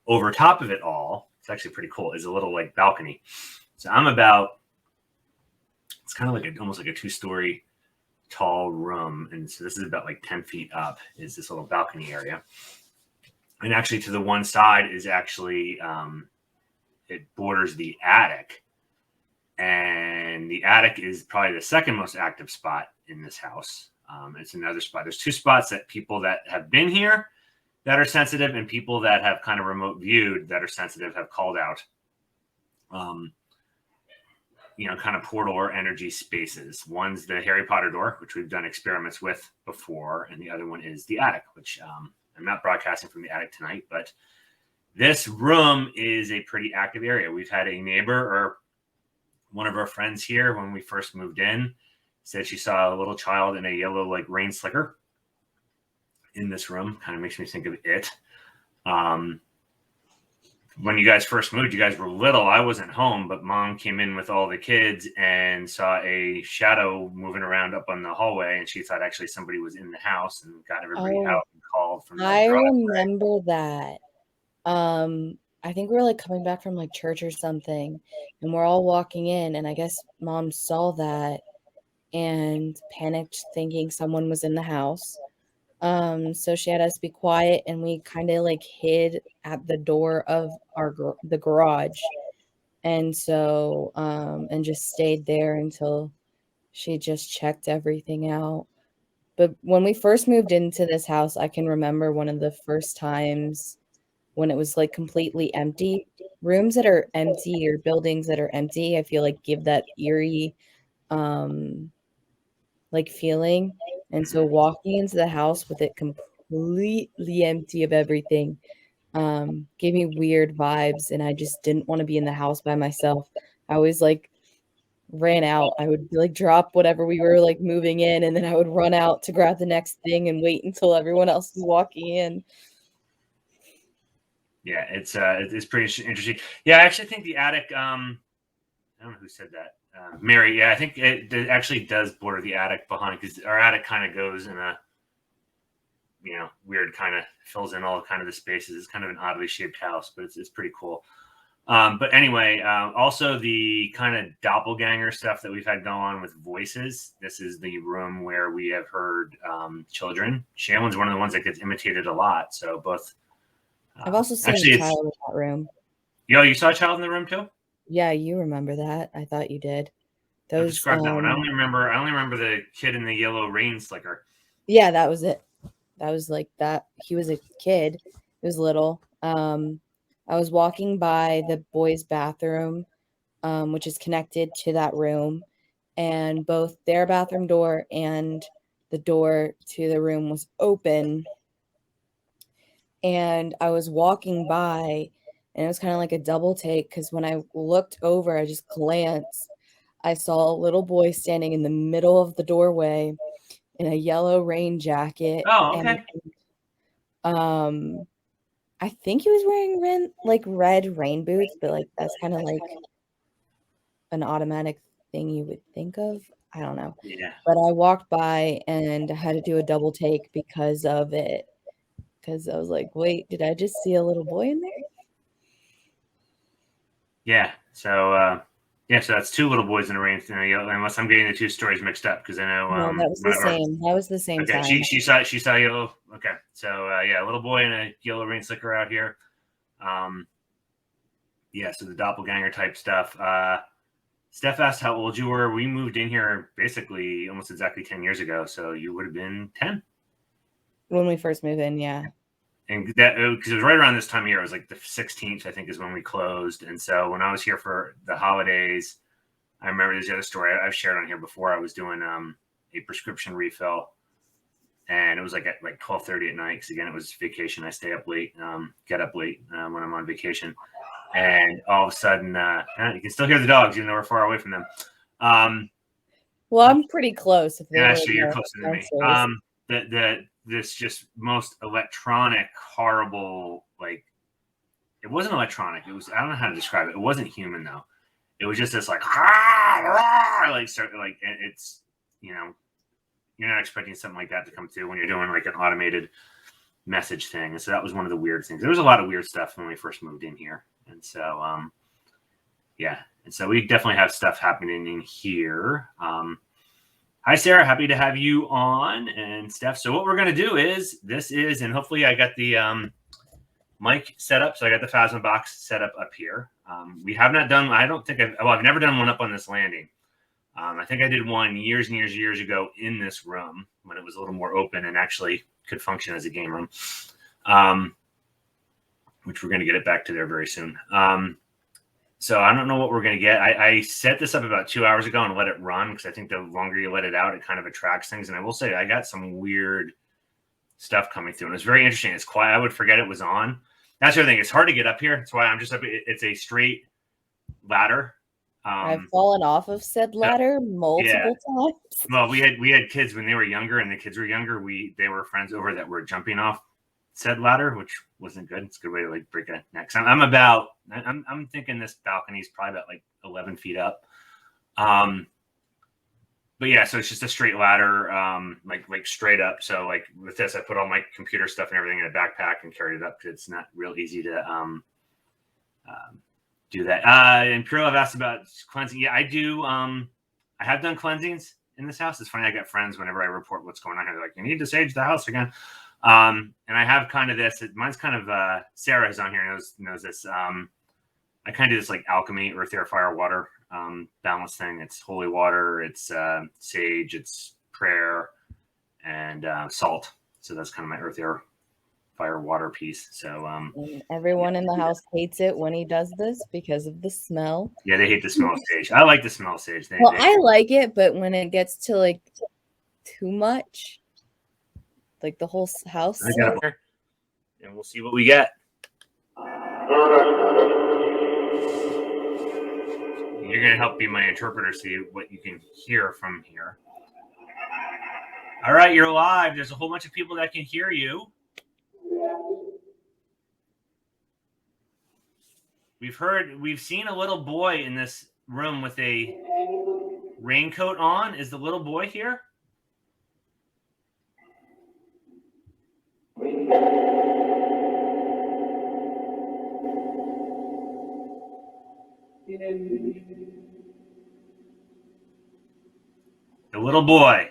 over top of it all, it's actually pretty cool, is a little like balcony. So I'm about, it's kind of like almost like a 2-story tall room. And so this is about like 10 feet up is this little balcony area. And actually to the one side is actually, it borders the attic. And the attic is probably the second most active spot in this house. It's another spot. There's 2 spots that people that have been here that are sensitive and people that have kind of remote viewed that are sensitive have called out, kind of portal or energy spaces. One's the Harry Potter door, which we've done experiments with before. And the other one is the attic, which I'm not broadcasting from the attic tonight, but this room is a pretty active area. We've had a neighbor or one of our friends here when we first moved in said she saw a little child in a yellow like rain slicker in this room. Kind of makes me think of it. When you guys first moved, you guys were little. I wasn't home, but mom came in with all the kids and saw a shadow moving around up on the hallway. And she thought actually somebody was in the house and got everybody out and called from the driveway. Remember that. I think we were like coming back from like church or something, and we're all walking in, and I guess mom saw that and panicked thinking someone was in the house. So she had us be quiet, and we kind of like hid at the door of the garage. And so and just stayed there until she just checked everything out. But when we first moved into this house, I can remember one of the first times when it was like completely empty. Rooms that are empty or buildings that are empty, I feel like give that eerie like feeling. And so walking into the house with it completely empty of everything gave me weird vibes, and I just didn't want to be in the house by myself. I always like ran out. I would like drop whatever we were like moving in, and then I would run out to grab the next thing and wait until everyone else was walking in. Yeah, it's pretty interesting. Yeah, I actually think the attic. I don't know who said that. Mary. Yeah, I think it actually does border the attic behind, because our attic kind of goes in a, weird kind of fills in all kind of the spaces. It's kind of an oddly shaped house, but it's pretty cool. But anyway, also the kind of doppelganger stuff that we've had going on with voices. This is the room where we have heard children. Shannon's one of the ones that gets imitated a lot. So both. I've also seen a child in that room. You saw a child in the room too? Yeah, you remember that. I thought you did. Describe that one. I only remember the kid in the yellow rain slicker. Yeah, that was it. That was like that. He was a kid. He was little. I was walking by the boys' bathroom, which is connected to that room, and both their bathroom door and the door to the room was open. And I was walking by, and it was kind of like a double take, because when I looked over, I just glanced. I saw a little boy standing in the middle of the doorway in a yellow rain jacket. Oh, okay. And I think he was wearing red rain boots, but like that's kind of like an automatic thing you would think of. I don't know. Yeah. But I walked by and I had to do a double take because of it. Because I was like, wait, did I just see a little boy in there? Yeah. So so that's 2 little boys in a rain. Unless I'm getting the 2 stories mixed up, because I know that was the same. That was the same okay, time. She saw yellow. Okay, so a little boy in a yellow rain slicker out here. So the doppelganger type stuff. Steph asked how old you were. We moved in here basically almost exactly 10 years ago, so you would have been 10 when we first moved in. Yeah. And that, because it was right around this time of year, it was like the 16th, I think, is when we closed. And so when I was here for the holidays, I remember there's the other story I've shared on here before. I was doing a prescription refill, and it was like at like 12:30 at night, because again, it was vacation. I stay up late, get up late when I'm on vacation. And all of a sudden, you can still hear the dogs, even though we're far away from them. Well, I'm pretty close. If actually, you're closer to me. This just most electronic, horrible, like, it wasn't electronic. It was, I don't know how to describe it. It wasn't human though. It was just this like, it's, you're not expecting something like that to come through when you're doing like an automated message thing. And so that was one of the weird things. There was a lot of weird stuff when we first moved in here. And so, yeah. And so we definitely have stuff happening in here. Hi, Sarah. Happy to have you on, and Steph. So what we're going to do is, and hopefully I got the mic set up. So I got the Phasmabox set up here. We have not done, I've never done one up on this landing. I think I did one years and years ago in this room when it was a little more open and actually could function as a game room, which we're going to get it back to there very soon. So I don't know what we're going to get. I set this up about 2 hours ago and let it run because I think the longer you let it out, it kind of attracts things. And I will say I got some weird stuff coming through. And it's very interesting. It's quiet. I would forget it was on. That's the other thing. It's hard to get up here. That's why I'm just up. It's a straight ladder. I've fallen off of said ladder multiple times. Well, we had kids when they were younger, and the kids were younger. They were friends over that were jumping off said ladder, which wasn't good. It's a good way to like break a neck. So I'm thinking this balcony is probably about like 11 feet up. But yeah, so it's just a straight ladder, like straight up. So like with this, I put all my computer stuff and everything in a backpack and carried it up because it's not real easy to do that. And Puro have asked about cleansing. Yeah, I do. I have done cleansings in this house. It's funny. I get friends whenever I report what's going on here. They're like, you need to sage the house again. And I have kind of this. Mine's kind of Sarah is on here knows this. I kind of do this like alchemy, earth, air, fire, water balance thing. It's holy water. It's sage. It's prayer and salt. So that's kind of my earth, air, fire, water piece. So and everyone in the house hates it when he does this because of the smell. Yeah, they hate the smell of sage. I like the smell of sage. I like it, but when it gets to like too much, like the whole house, and we'll see what we get. You're gonna help be my interpreter, see what you can hear from here. All right, you're live. There's a whole bunch of people that can hear you. We've seen a little boy in this room with a raincoat on. Is the little boy here? The little boy.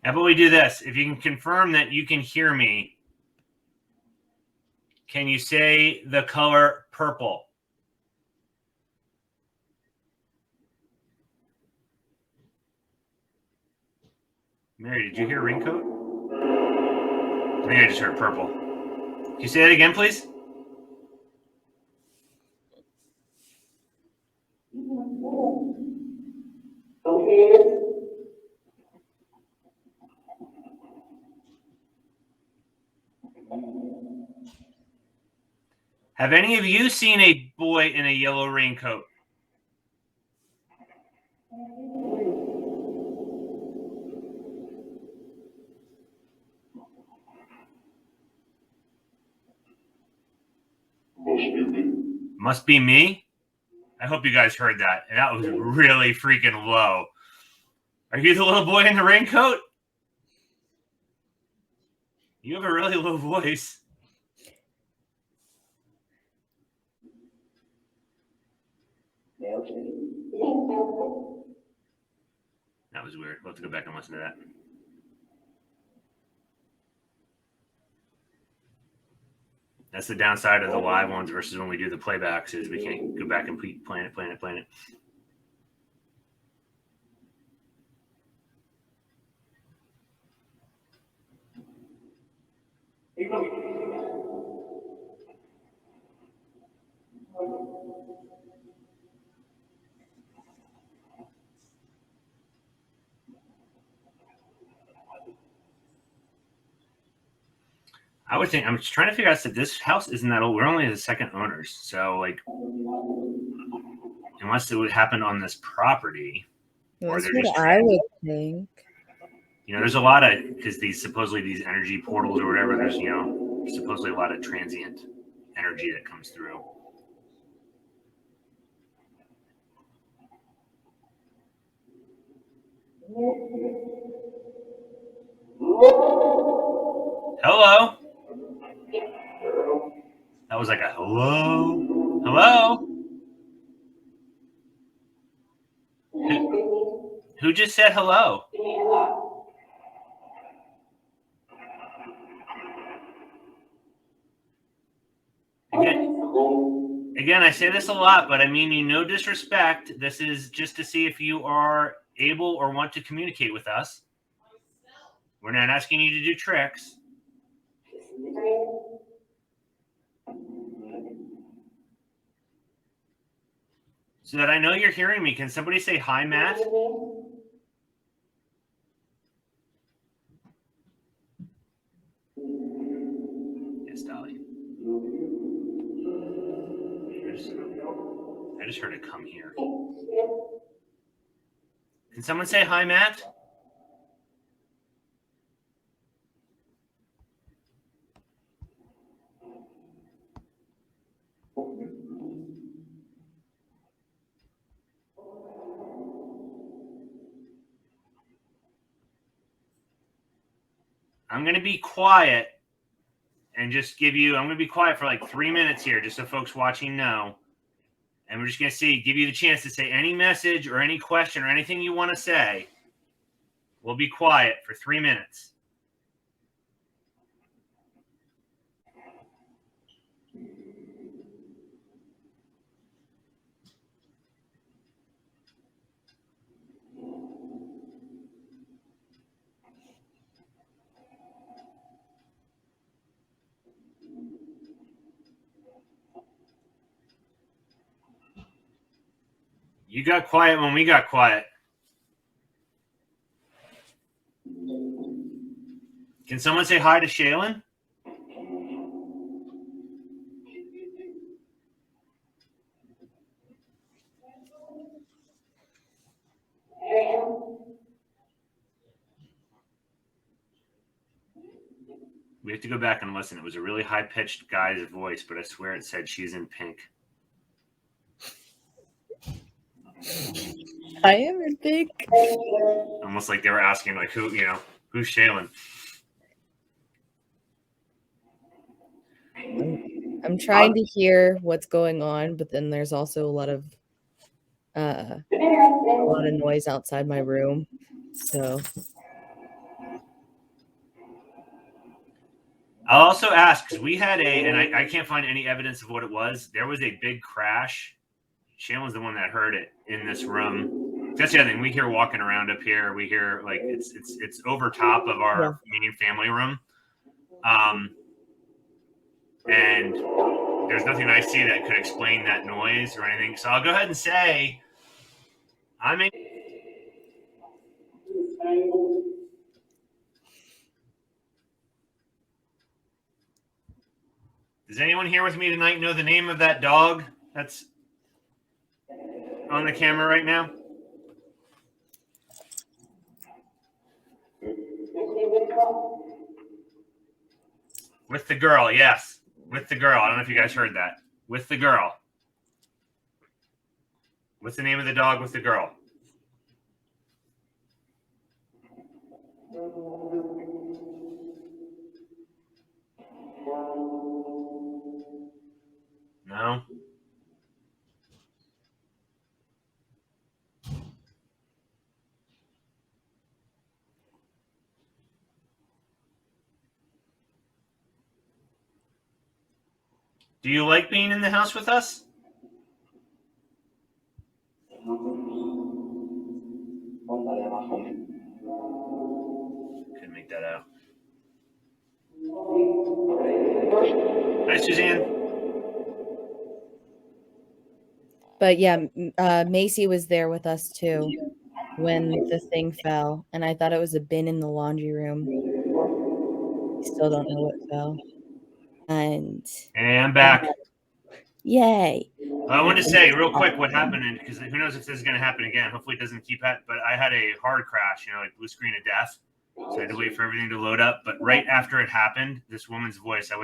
How about we do this? If you can confirm that you can hear me, can you say the color purple? Mary, did you hear raincoat? I think I just heard purple. Can you say that again, please? Have any of you seen a boy in a yellow raincoat? Must be me. I hope you guys heard that. That was really freaking low. Are you the little boy in the raincoat? You have a really low voice. That was weird. We'll have to go back and listen to that. That's the downside of the live ones versus when we do the playbacks is we can't go back and plan it. I would think I'm just trying to figure out that this house isn't that old. We're only the second owners, so like, unless it would happen on this property, that's what I would think. You know, there's a lot of because supposedly these energy portals or whatever. There's supposedly a lot of transient energy that comes through. Hello? That was like a hello? Hello? Who just said hello? Again, I say this a lot, but I mean you no disrespect. This is just to see if you are able or want to communicate with us. We're not asking you to do tricks. So that I know you're hearing me, can somebody say hi, Matt? Yes, Dolly. I just heard it come here. Can someone say hi, Matt? I'm going to be quiet and just give you, I'm going to be quiet for like 3 minutes here, just so folks watching know. And we're just going to give you the chance to say any message or any question or anything you want to say. We'll be quiet for 3 minutes. You got quiet when we got quiet. Can someone say hi to Shaylin? We have to go back and listen. It was a really high-pitched guy's voice, but I swear it said she's in pink. I am in pink. Almost like they were asking, like, who's Shaylin? I'm trying to hear what's going on, but then there's also a lot of noise outside my room. So I'll also ask, because we had and I can't find any evidence of what it was. There was a big crash. Shaylin's the one that heard it in this room. That's the other thing. We hear walking around up here. We hear like it's over top of our main family room. And there's nothing I see that could explain that noise or anything. So I'll go ahead and say Does anyone here with me tonight know the name of that dog that's on the camera right now? With the girl, yes. With the girl. I don't know if you guys heard that. With the girl. What's the name of the dog with the girl? No? Do you like being in the house with us? Couldn't make that out. Hi, Suzanne. But yeah, Macy was there with us too when the thing fell, and I thought it was a bin in the laundry room. I still don't know what fell. And I'm back. Yay. I want to say real quick what happened, because who knows if this is going to happen again. Hopefully it doesn't keep happening. But I had a hard crash, like blue screen of death. So I had to wait for everything to load up. But right after it happened, this woman's voice, I'm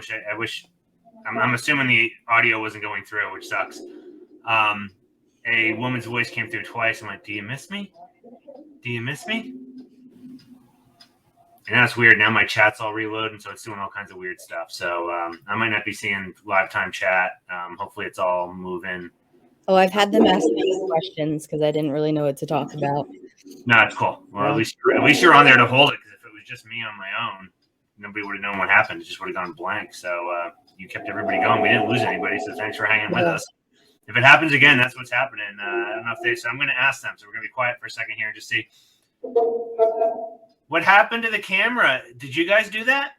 assuming the audio wasn't going through, which sucks. A woman's voice came through twice. I'm like, do you miss me? Do you miss me? And that's weird. Now my chat's all reloading, so it's doing all kinds of weird stuff. So I might not be seeing live time chat. Hopefully it's all moving. Oh, I've had them ask me questions because I didn't really know what to talk about. No, it's cool. Well, at least you're on there to hold it, because if it was just me on my own, nobody would have known what happened. It just would have gone blank. So you kept everybody going. We didn't lose anybody, so thanks for hanging with us. If it happens again, that's what's happening. I don't know if so I'm going to ask them. So we're going to be quiet for a second here and just see. What happened to the camera? Did you guys do that?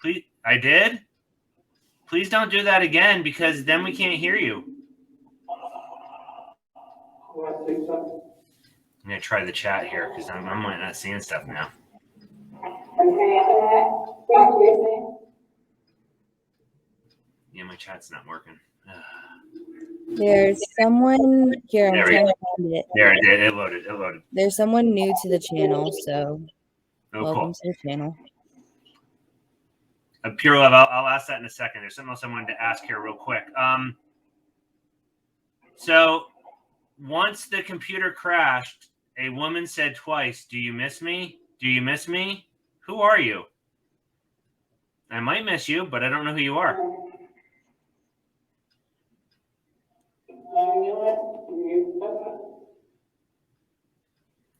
Please, I did. Please don't do that again, because then we can't hear you. I'm going to try the chat here, because I'm not seeing stuff now. Yeah, my chat's not working. There's someone here. I'm trying to find it. There, it loaded. There's someone new to the channel, so welcome to the channel. Pure Love, I'll ask that in a second. There's something else I wanted to ask here real quick. So once the computer crashed, a woman said twice, "Do you miss me? Do you miss me? Who are you?" I might miss you, but I don't know who you are.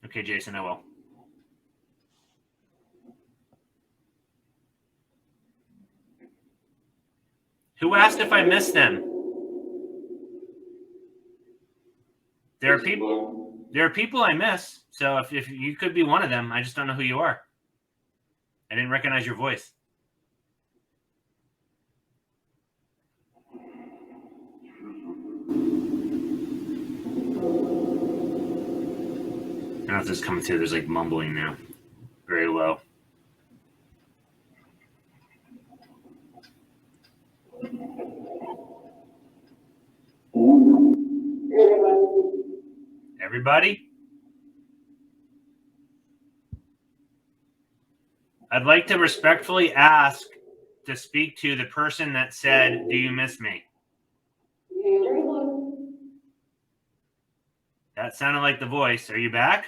Okay, Jason, I will. Who asked if I miss them? There are people I miss. So if you could be one of them, I just don't know who you are. I didn't recognize your voice. I don't know if this is coming through. There's like mumbling now. Very low. Everybody? I'd like to respectfully ask to speak to the person that said, "Do you miss me?" That sounded like the voice. Are you back?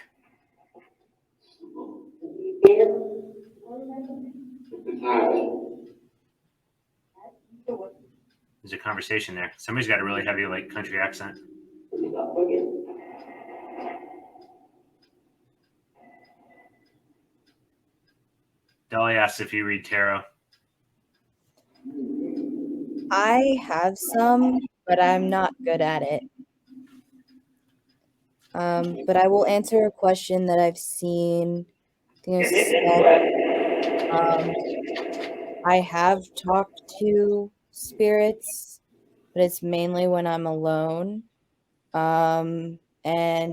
There's a conversation there. Somebody's got a really heavy, like, country accent. Dolly asks if you read tarot. I have some, but I'm not good at it. But I will answer a question that I've seen. I have talked to spirits, but it's mainly when I'm alone. And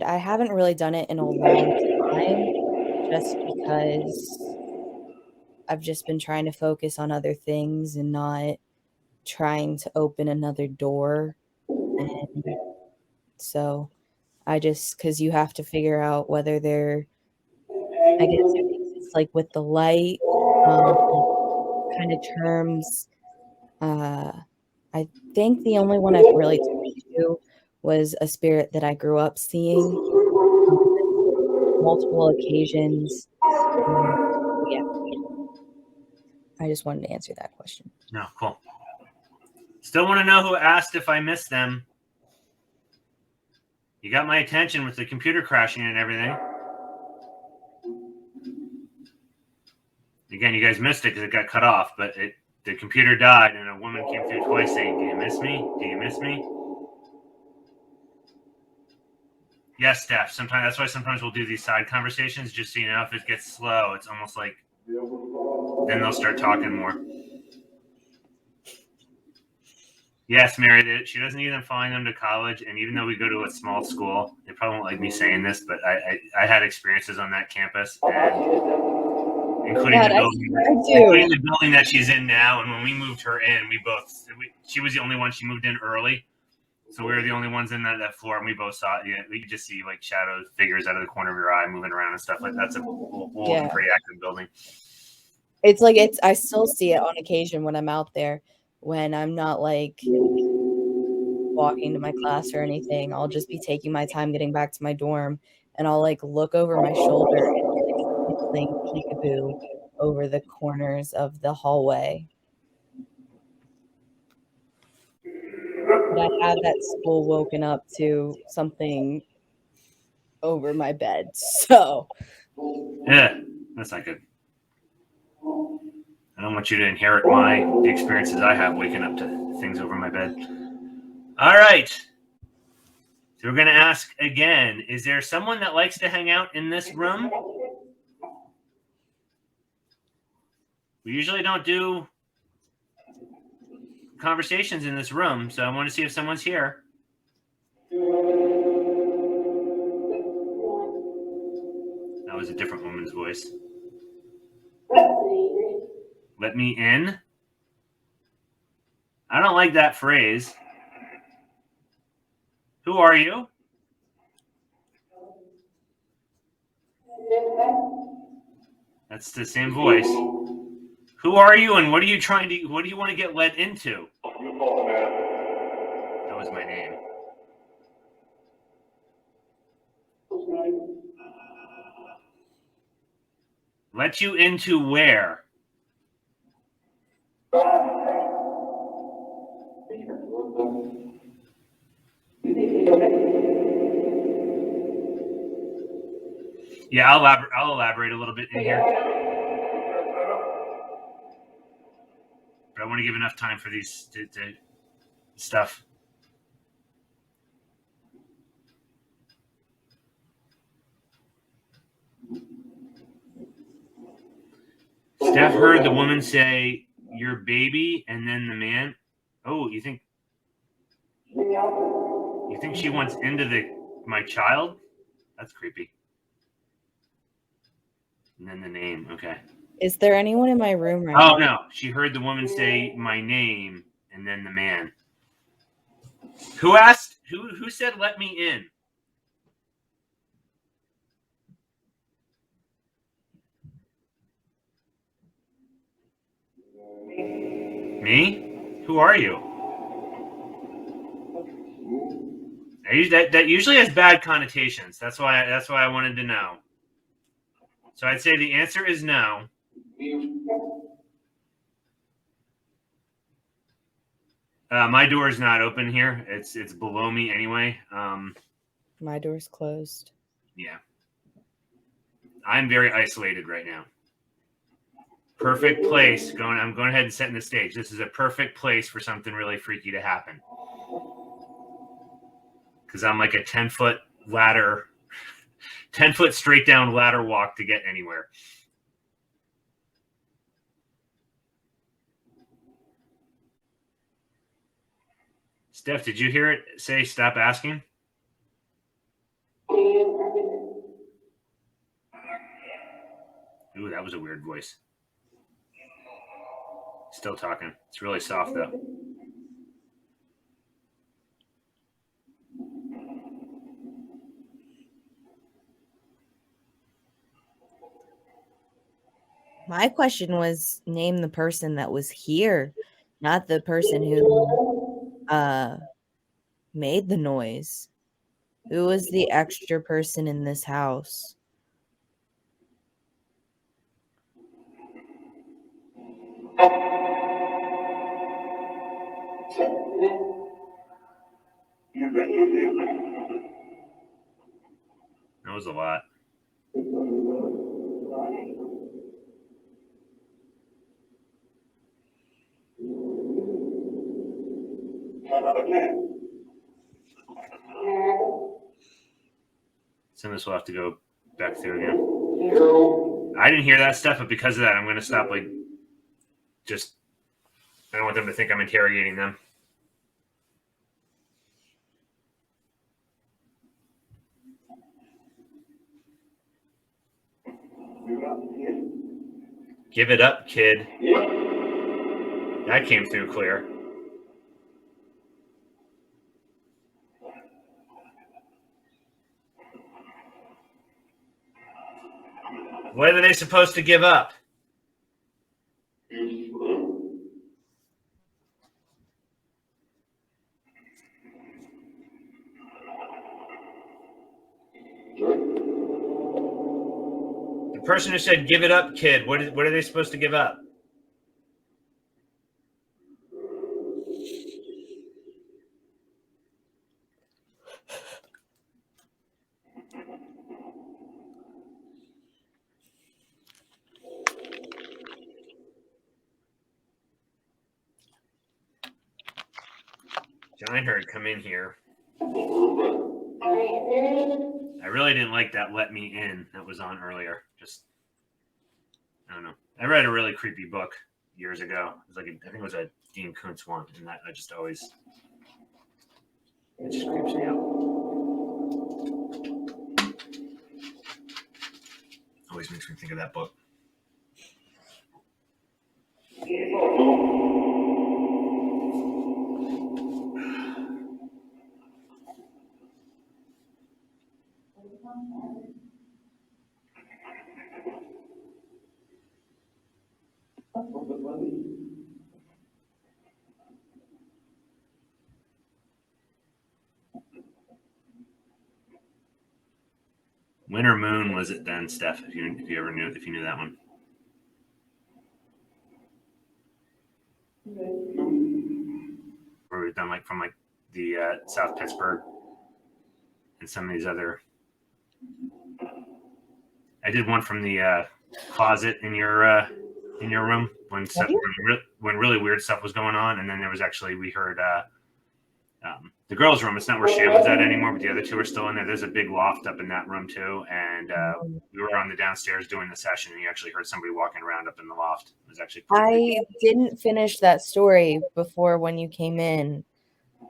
I haven't really done it in a long time, just because I've just been trying to focus on other things and not trying to open another door. And so I just, because you have to figure out whether they're, I guess it's like with the light kind of terms. I think the only one I've really talked to was a spirit that I grew up seeing multiple occasions. Yeah. I just wanted to answer that question. No, cool. Still want to know who asked if I missed them. You got my attention with the computer crashing and everything. Again, you guys missed it because it got cut off, but the computer died and a woman came through twice saying, "Do you miss me? Do you miss me?" Yes, Steph. Sometimes that's why sometimes we'll do these side conversations, just so you know, if it gets slow, it's almost like then they'll start talking more. Yes, Mary, she doesn't even find them to college, and even though we go to a small school, they probably won't like me saying this, but I had experiences on that campus, and including the building that she's in now. And when we moved her in, she was the only one. She moved in early, so we were the only ones in that floor, and we both saw it. Yeah, we could just see like shadows, figures out of the corner of your eye moving around and stuff like that. It's a old and pretty active building. It's like I still see it on occasion when I'm out there, when I'm not like walking to my class or anything. I'll just be taking my time getting back to my dorm, and I'll, like, look over my shoulder and see playing peekaboo over the corners of the hallway. But I have at school woken up to something over my bed, so Yeah, that's not good. I don't want you to inherit the experiences I have waking up to things over my bed. All right. So we're going to ask again, is there someone that likes to hang out in this room? We usually don't do conversations in this room, so I want to see if someone's here. That was a different woman's voice. Let me in. I don't like that phrase. Who are you? That's the same voice. Who are you, and what do you want to get led into? That was my name. Let you into where? Yeah, I'll elaborate a little bit in here. But I want to give enough time for these to stuff. Steph heard the woman say, "Your baby," and then the man. Oh, you think she wants into my child? That's creepy. And then the name. Okay. Is there anyone in my room right now? Oh, now? no. She heard the woman say my name and then the man. Who asked? Who said, "Let me in"? Me? Who are you? That usually has bad connotations. That's why I wanted to know. So I'd say the answer is no. My door is not open here. It's below me anyway. My door's closed. Yeah. I'm very isolated right now. Perfect place. I'm going ahead and setting the stage. This is a perfect place for something really freaky to happen. Because I'm like a 10-foot ladder, 10-foot straight down ladder walk to get anywhere. Steph, did you hear it say stop asking? Ooh, that was a weird voice. Still talking. It's really soft, though. My question was name the person that was here, not the person who made the noise. Who was the extra person in this house? That was a lot. Some of this will have to go back through again. I didn't hear that stuff, but because of that, I'm going to stop. I don't want them to think I'm interrogating them. Give it up, kid. That came through clear. What are they supposed to give up? person who said "give it up, kid." What are they supposed to give up? Einhard, come in here. I really didn't like that "Let Me In" that was on earlier. Just, I don't know. I read a really creepy book years ago. It was like I think it was a Dean Koontz one, and that I just always it just creeps me out. Always makes me think of that book. Winter Moon was it then, Steph? If you knew that one. Where we've done like from like the South Pittsburgh and some of these other. I did one from the closet in your room when really weird stuff was going on, and then there was actually we heard the girls' room. It's not where Shayla's at anymore, but the other two are still in there. There's a big loft up in that room too, and we were on the downstairs doing the session, and you actually heard somebody walking around up in the loft. It was actually I didn't finish that story before when you came in.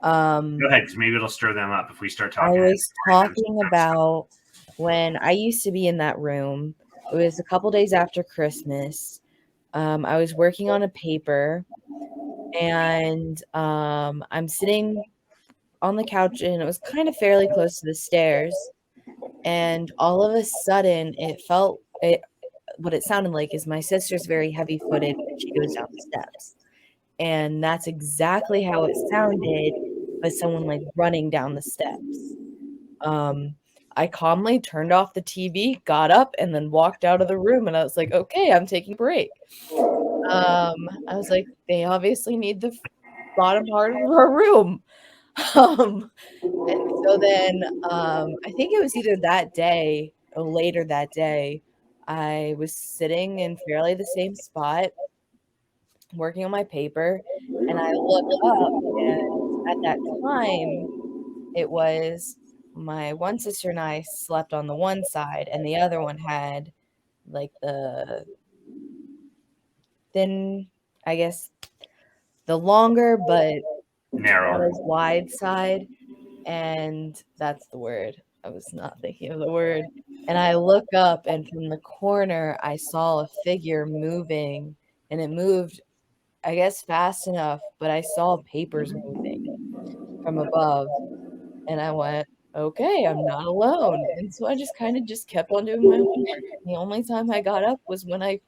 Go ahead, because maybe it'll stir them up if we start talking. I was talking about when I used to be in that room. It was a couple days after Christmas. I was working on a paper, and I'm sitting on the couch, and it was kind of fairly close to the stairs. And all of a sudden, what it sounded like is my sister's very heavy-footed when she goes down the steps. And that's exactly how it sounded, but someone like running down the steps. I calmly turned off the TV, got up, and then walked out of the room. And I was like, okay, I'm taking a break. I was like, they obviously need the bottom part of our room. And so then I think it was either that day or later that day, I was sitting in fairly the same spot, working on my paper, and I look up, and at that time, it was my one sister and I slept on the one side, and the other one had like the thin, I guess, the longer but not as wide side, and that's the word. I was not thinking of the word. And I look up, and from the corner, I saw a figure moving, and it moved, I guess, fast enough, but I saw papers moving from above, and I went, okay, I'm not alone. And so I just kind of just kept on doing my homework. The only time I got up was when I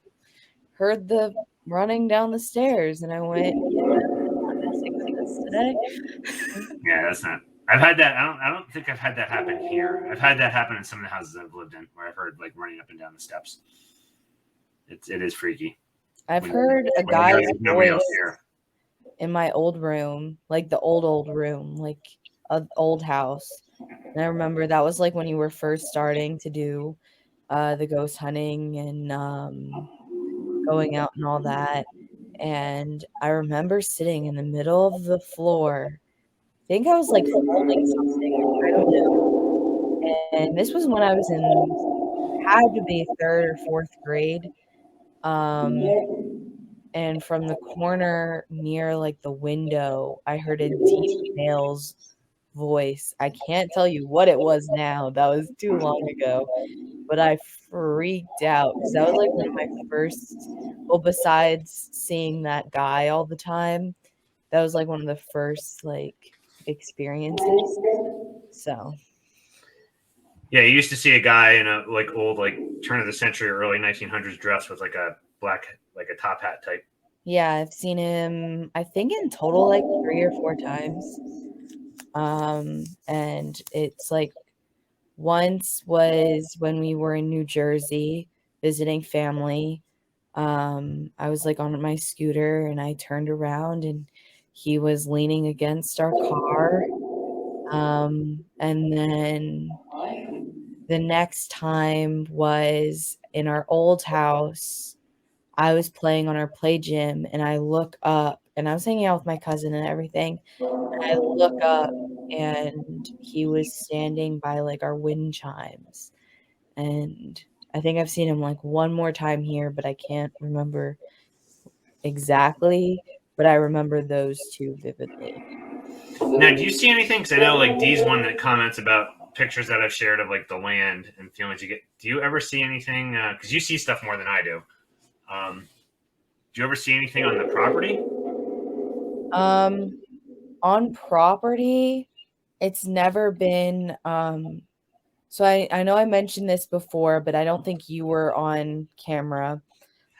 heard the running down the stairs, and I went, yeah, I'm not messing with this today. Yeah, that's not. I've had that. I don't think I've had that happen here. I've had that happen in some of the houses I've lived in, where I've heard like running up and down the steps. It is freaky. I've heard a guy's voice in my old room, like the old room, like an old house. And I remember that was like when you were first starting to do the ghost hunting and going out and all that. And I remember sitting in the middle of the floor. I think I was like folding something. I don't know. And this was when I was had to be 3rd or 4th grade. And from the corner near like the window, I heard a deep male's voice. I can't tell you what it was now. That was too long ago. But I freaked out because that was like one of my first, well, besides seeing that guy all the time, that was like one of the first like experiences. So yeah, you used to see a guy in a like old like turn of the century or early 1900s dress with like a black like a top hat type. Yeah, I've seen him I think in total like 3 or 4 times. And it's like once was when we were in New Jersey visiting family. I was like on my scooter and I turned around and he was leaning against our car. And then the next time was in our old house. I was playing on our play gym and I look up and I was hanging out with my cousin and everything. I look up and he was standing by like our wind chimes. And I think I've seen him like one more time here, but I can't remember exactly. But I remember those two vividly. Now, do you see anything? Because I know like Dee's one that comments about pictures that I've shared of like the land and feelings you get. Do you ever see anything? Because you see stuff more than I do. Um, do you ever see anything on the property? Um, on property, it's never been so I know I mentioned this before, but I don't think you were on camera.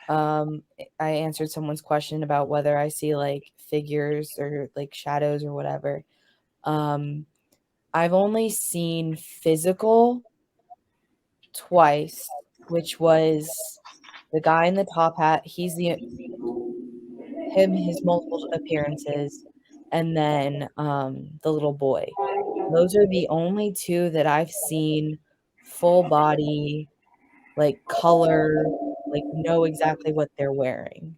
I answered someone's question about whether I see like figures or like shadows or whatever. Um, I've only seen physical twice, which was the guy in the top hat. He's the his multiple appearances, and then the little boy. Those are the only two that I've seen full body, like color, like know exactly what they're wearing.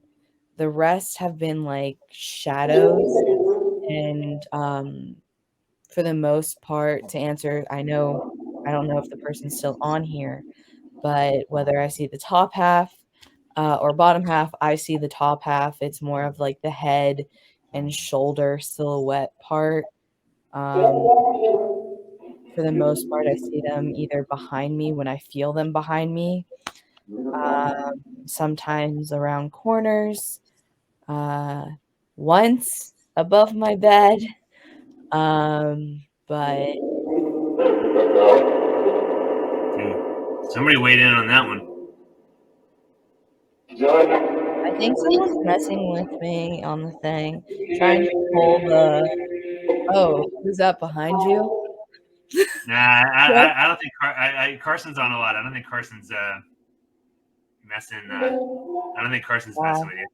The rest have been like shadows and for the most part to answer, I don't know if the person's still on here, but whether I see the top half or bottom half, I see the top half. It's more of like the head and shoulder silhouette part. Um, for the most part, I see them either behind me when I feel them behind me, sometimes around corners, uh, once above my bed. But Somebody weighed in on that one. I think someone's messing with me on the thing, trying to pull the. Oh, who's that behind you? Nah, What? I don't think Carson's on a lot. I don't think Carson's messing. I don't think Carson's messing Wow. with you.